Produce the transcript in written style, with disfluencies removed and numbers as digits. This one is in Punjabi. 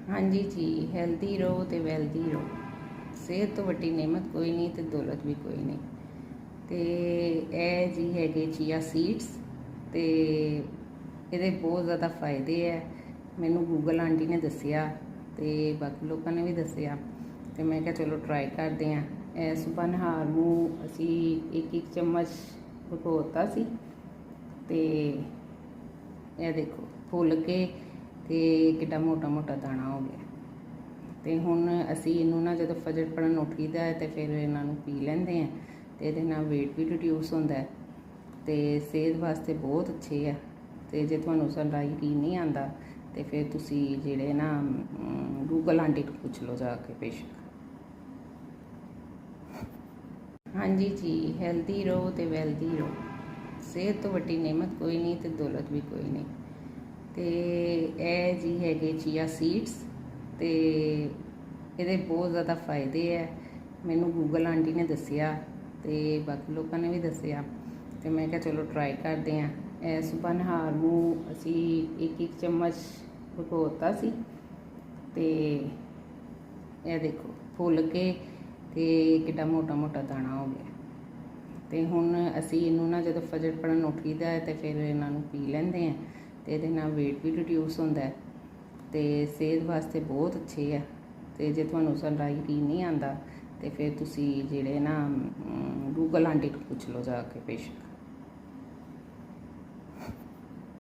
ਹਾਂਜੀ ਜੀ, ਹੈਲਦੀ ਰਹੋ ਤੇ ਵੈਲਦੀ ਰਹੋ। ਸਿਹਤ ਤੋਂ ਵੱਡੀ ਨੇਮਤ ਕੋਈ ਨਹੀਂ ਤੇ ਦੌਲਤ ਵੀ ਕੋਈ ਨਹੀਂ। ਤੇ ਇਹ ਜੀ ਹੈਗੇ ਚੀਆ ਸੀਡਸ ਤੇ ਇਹਦੇ ਬਹੁਤ ਜ਼ਿਆਦਾ ਫਾਇਦੇ ਹੈ। ਮੈਨੂੰ ਗੂਗਲ ਆਂਟੀ ਨੇ ਦੱਸਿਆ ਤੇ ਬਾਕੀ ਲੋਕਾਂ ਨੇ ਵੀ ਦੱਸਿਆ ਤੇ ਮੈਂ ਕਿਹਾ ਚਲੋ ਟਰਾਈ ਕਰਦੇ ਹਾਂ। ਇਹ ਸੁਬਹ ਨਹਾਰ ਨੂੰ ਅਸੀਂ ਇੱਕ ਚਮਚ ਭਗੋਤਾ ਸੀ ਤੇ ਇਹ ਦੇਖੋ ਫੁੱਲ ਕੇ ਤੇ ਕਿੱਡਾ ਮੋਟਾ ਮੋਟਾ ਦਾਣਾ ਹੋ ਗਿਆ। ਤੇ ਹੁਣ ਅਸੀਂ ਇਹਨੂੰ ਨਾ ਜਦੋਂ ਫਜਰ ਪੜਨ ਉੱਠੀਦਾ ਹੈ ਤੇ ਫਿਰ ਇਹਨਾਂ ਨੂੰ ਪੀ ਲੈਂਦੇ ਹਾਂ ਤੇ ਇਹਦੇ ਨਾਲ weight ਵੀ ਰਿਡਿਊਸ ਹੁੰਦਾ ਹੈ ਤੇ ਸਿਹਤ ਵਾਸਤੇ ਬਹੁਤ ਅੱਛੇ ਆ। ਤੇ ਜੇ ਤੁਹਾਨੂੰ ਸਾਡਾ ਯਕੀਨ ਨਹੀਂ ਆਉਂਦਾ ਤੇ ਫਿਰ ਤੁਸੀਂ ਜਿਹੜੇ ਨਾ ਗੂਗਲ ਆਂਟੀ ਤੋਂ ਪੁੱਛ ਲਓ ਜਾ ਕੇ ਬੇਸ਼ੱਕ। ਹਾਂਜੀ ਜੀ, ਹੈਲਦੀ ਰਹੋ ਤੇ ਵੈਲਦੀ ਰਹੋ। ਸਿਹਤ ਤੋਂ ਵੱਡੀ ਨੇਮਤ ਕੋਈ ਨਹੀਂ ਤੇ ਦੌਲਤ ਵੀ ਕੋਈ ਨਹੀਂ। ਤੇ ਇਹ ਜੀ ਹੈਗੇ ਚੀਆ ਸੀਡਸ ਤੇ ਇਹਦੇ ਬਹੁਤ ਜ਼ਿਆਦਾ ਫਾਇਦੇ ਹੈ। ਮੈਨੂੰ ਗੂਗਲ ਆਂਟੀ ਨੇ ਦੱਸਿਆ ਤੇ ਬਾਕੀ ਲੋਕਾਂ ਨੇ ਵੀ ਦੱਸਿਆ ਤੇ ਮੈਂ ਕਿਹਾ ਚਲੋ ਟਰਾਈ ਕਰਦੇ ਹਾਂ। ਇਹ ਸੁਬਹ ਨਹਾਰ ਨੂੰ ਅਸੀਂ ਇੱਕ ਚਮਚ ਭਗੋਤਾ ਸੀ ਤੇ ਇਹ ਦੇਖੋ ਫੁੱਲ ਕੇ ਤੇ ਕਿੱਡਾ ਮੋਟਾ ਮੋਟਾ ਦਾਣਾ ਹੋ ਗਿਆ। ਤੇ ਹੁਣ ਅਸੀਂ ਇਹਨੂੰ ਨਾ ਜਦੋਂ ਫਜਰ ਪੜਨ ਉੱਠੀਦਾ ਹੈ ਤੇ ਫਿਰ ਇਹਨਾਂ ਨੂੰ ਪੀ ਲੈਂਦੇ ਹਾਂ ਤੇ ਇਹਦੇ ਨਾਲ weight ਵੀ ਰਿਡਿਊਸ ਹੁੰਦਾ ਹੈ ਤੇ ਸਿਹਤ ਵਾਸਤੇ ਬਹੁਤ ਅੱਛੇ ਆ। ਤੇ ਜੇ ਤੁਹਾਨੂੰ ਸਾਡਾ ਯਕੀਨ ਨਹੀਂ ਆਉਂਦਾ ਤੇ ਫਿਰ ਤੁਸੀਂ ਜਿਹੜੇ ਨਾ ਗੂਗਲ ਆਂਟੀ ਤੋਂ ਪੁੱਛ ਲਓ ਜਾ ਕੇ ਬੇਸ਼ੱਕ।